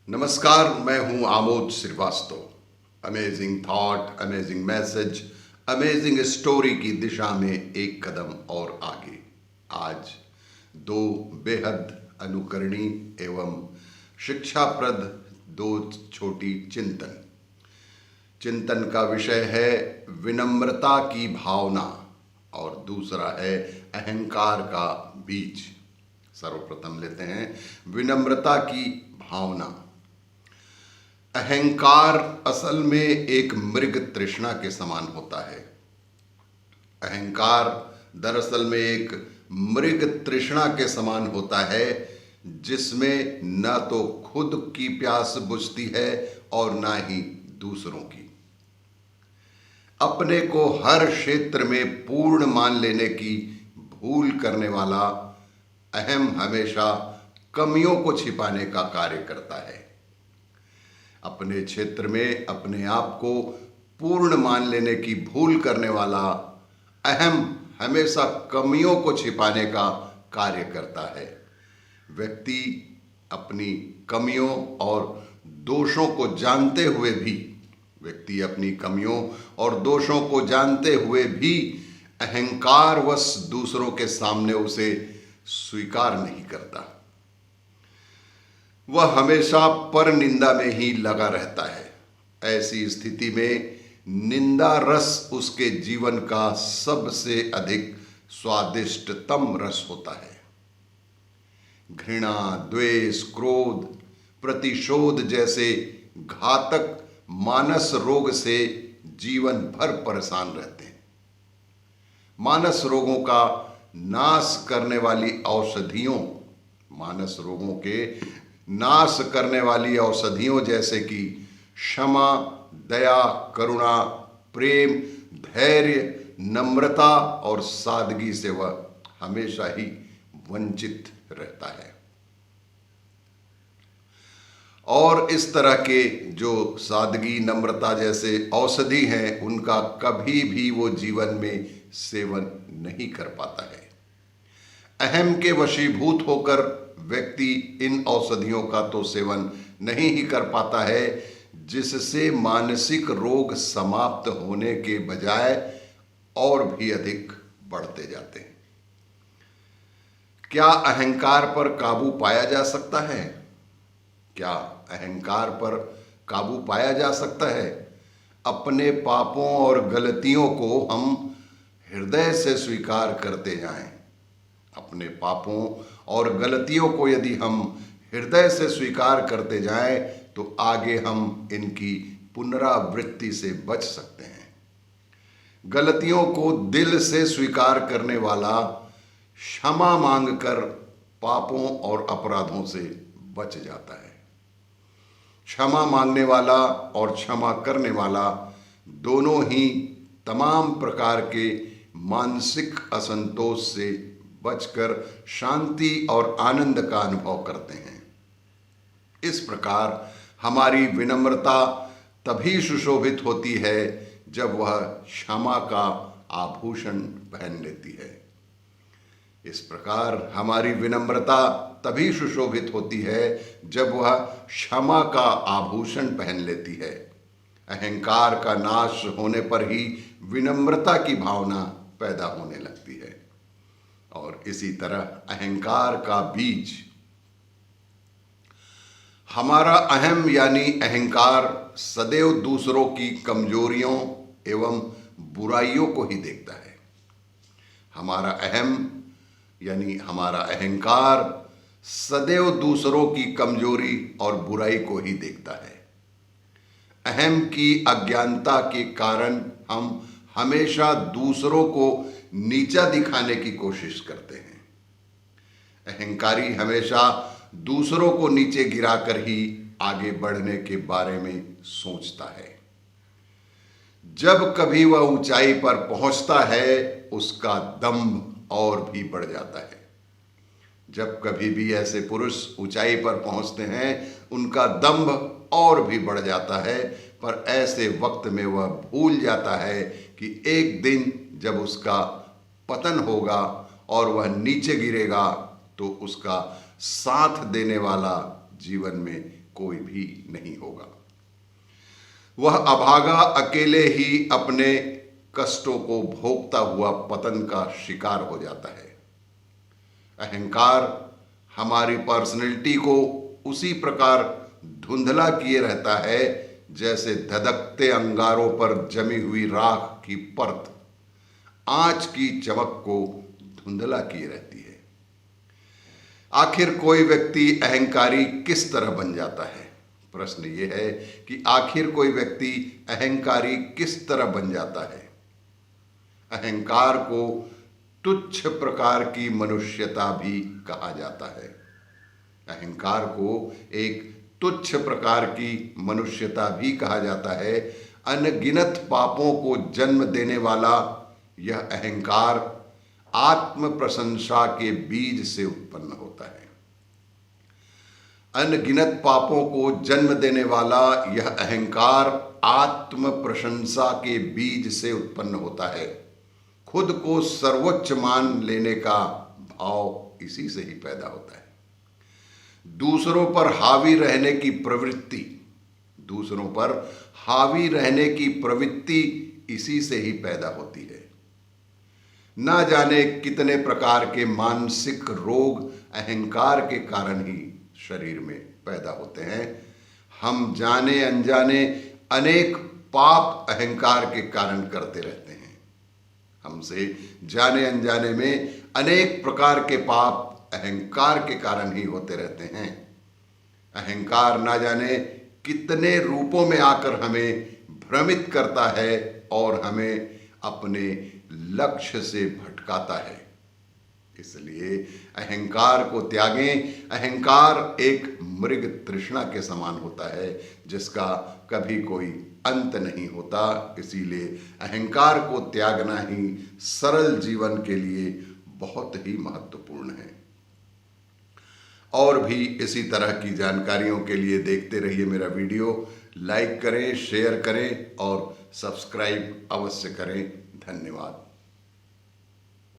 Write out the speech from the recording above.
नमस्कार, मैं हूं Amod Shrivastava. Amazing thought, amazing message, amazing story की दिशा में एक कदम और आगे। आज दो बेहद अनुकरणीय एवं शिक्षाप्रद दो छोटी चिंतन का विषय है विनम्रता की भावना और दूसरा है अहंकार का बीज। सर्वप्रथम लेते हैं विनम्रता की भावना। अहंकार असल में एक मृग तृष्णा के समान होता है। अहंकार दरअसल में एक मृग तृष्णा के समान होता है, जिसमें न तो खुद की प्यास बुझती है और ना ही दूसरों की। अपने को हर क्षेत्र में पूर्ण मान लेने की भूल करने वाला अहम हमेशा कमियों को छिपाने का कार्य करता है। अपने क्षेत्र में अपने आप को पूर्ण मान लेने की भूल करने वाला अहम हमेशा कमियों को छिपाने का कार्य करता है। व्यक्ति अपनी कमियों और दोषों को जानते हुए भी अहंकारवश दूसरों के सामने उसे स्वीकार नहीं करता। वह हमेशा पर निंदा में ही लगा रहता है। ऐसी स्थिति में निंदा रस उसके जीवन का सबसे अधिक स्वादिष्टतम रस होता है। घृणा, द्वेष, क्रोध, प्रतिशोध जैसे घातक मानस रोग से जीवन भर परेशान रहते हैं। मानस रोगों का नाश करने वाली औषधियों जैसे कि क्षमा, दया, करुणा, प्रेम, धैर्य, नम्रता और सादगी से वह हमेशा ही वंचित रहता है। और इस तरह के जो सादगी, नम्रता जैसे औषधि हैं, उनका कभी भी वो जीवन में सेवन नहीं कर पाता है। अहम के वशीभूत होकर व्यक्ति इन औषधियों का तो सेवन नहीं ही कर पाता है, जिससे मानसिक रोग समाप्त होने के बजाय और भी अधिक बढ़ते जाते हैं। क्या अहंकार पर काबू पाया जा सकता है? क्या अहंकार पर काबू पाया जा सकता है? अपने पापों और गलतियों को हम हृदय से स्वीकार करते जाएं। अपने पापों और गलतियों को यदि हम हृदय से स्वीकार करते जाएं तो आगे हम इनकी पुनरावृत्ति से बच सकते हैं। गलतियों को दिल से स्वीकार करने वाला क्षमा मांगकर पापों और अपराधों से बच जाता है। क्षमा मांगने वाला और क्षमा करने वाला दोनों ही तमाम प्रकार के मानसिक असंतोष से बचकर शांति और आनंद का अनुभव करते हैं। इस प्रकार हमारी विनम्रता तभी सुशोभित होती है जब वह क्षमा का आभूषण पहन लेती है। इस प्रकार हमारी विनम्रता तभी सुशोभित होती है जब वह क्षमा का आभूषण पहन लेती है। अहंकार का नाश होने पर ही विनम्रता की भावना पैदा होने लगती है। और इसी तरह अहंकार का बीज, हमारा अहम यानी अहंकार सदैव दूसरों की कमजोरियों एवं बुराइयों को ही देखता है। हमारा अहम यानी हमारा अहंकार सदैव दूसरों की कमजोरी और बुराई को ही देखता है। अहम की अज्ञानता के कारण हम हमेशा दूसरों को नीचा दिखाने की कोशिश करते हैं। अहंकारी हमेशा दूसरों को नीचे गिराकर ही आगे बढ़ने के बारे में सोचता है। जब कभी वह ऊंचाई पर पहुंचता है, उसका दंभ और भी बढ़ जाता है। जब कभी भी ऐसे पुरुष ऊंचाई पर पहुंचते हैं, उनका दंभ और भी बढ़ जाता है। पर ऐसे वक्त में वह भूल जाता है कि एक दिन जब उसका पतन होगा और वह नीचे गिरेगा तो उसका साथ देने वाला जीवन में कोई भी नहीं होगा। वह अभागा अकेले ही अपने कष्टों को भोगता हुआ पतन का शिकार हो जाता है। अहंकार हमारी पर्सनैलिटी को उसी प्रकार धुंधला किए रहता है जैसे धधकते अंगारों पर जमी हुई राख की परत आंच की चमक को धुंधला किए रहती है। आखिर कोई व्यक्ति अहंकारी किस तरह बन जाता है? प्रश्न ये है कि आखिर कोई व्यक्ति अहंकारी किस तरह बन जाता है? अहंकार को तुच्छ प्रकार की मनुष्यता भी कहा जाता है। अहंकार को एक तुच्छ प्रकार की मनुष्यता भी कहा जाता है। अनगिनत पापों को जन्म देने वाला यह अहंकार आत्म प्रशंसा के बीज से उत्पन्न होता है। अनगिनत पापों को जन्म देने वाला यह अहंकार आत्म प्रशंसा के बीज से उत्पन्न होता है। खुद को सर्वोच्च मान लेने का भाव इसी से ही पैदा होता है। दूसरों पर हावी रहने की प्रवृत्ति इसी से ही पैदा होती है। ना जाने कितने प्रकार के मानसिक रोग अहंकार के कारण ही शरीर में पैदा होते हैं। हम जाने अनजाने अनेक पाप अहंकार के कारण करते रहते हैं। हमसे जाने अनजाने में अनेक प्रकार के पाप अहंकार के कारण ही होते रहते हैं। अहंकार ना जाने कितने रूपों में आकर हमें भ्रमित करता है और हमें अपने लक्ष्य से भटकाता है। इसलिए अहंकार को त्यागें। अहंकार एक मृग तृष्णा के समान होता है जिसका कभी कोई अंत नहीं होता। इसीलिए अहंकार को त्यागना ही सरल जीवन के लिए बहुत ही महत्वपूर्ण है। और भी इसी तरह की जानकारियों के लिए देखते रहिए मेरा वीडियो। लाइक करें, शेयर करें और सब्सक्राइब अवश्य करें। धन्यवाद।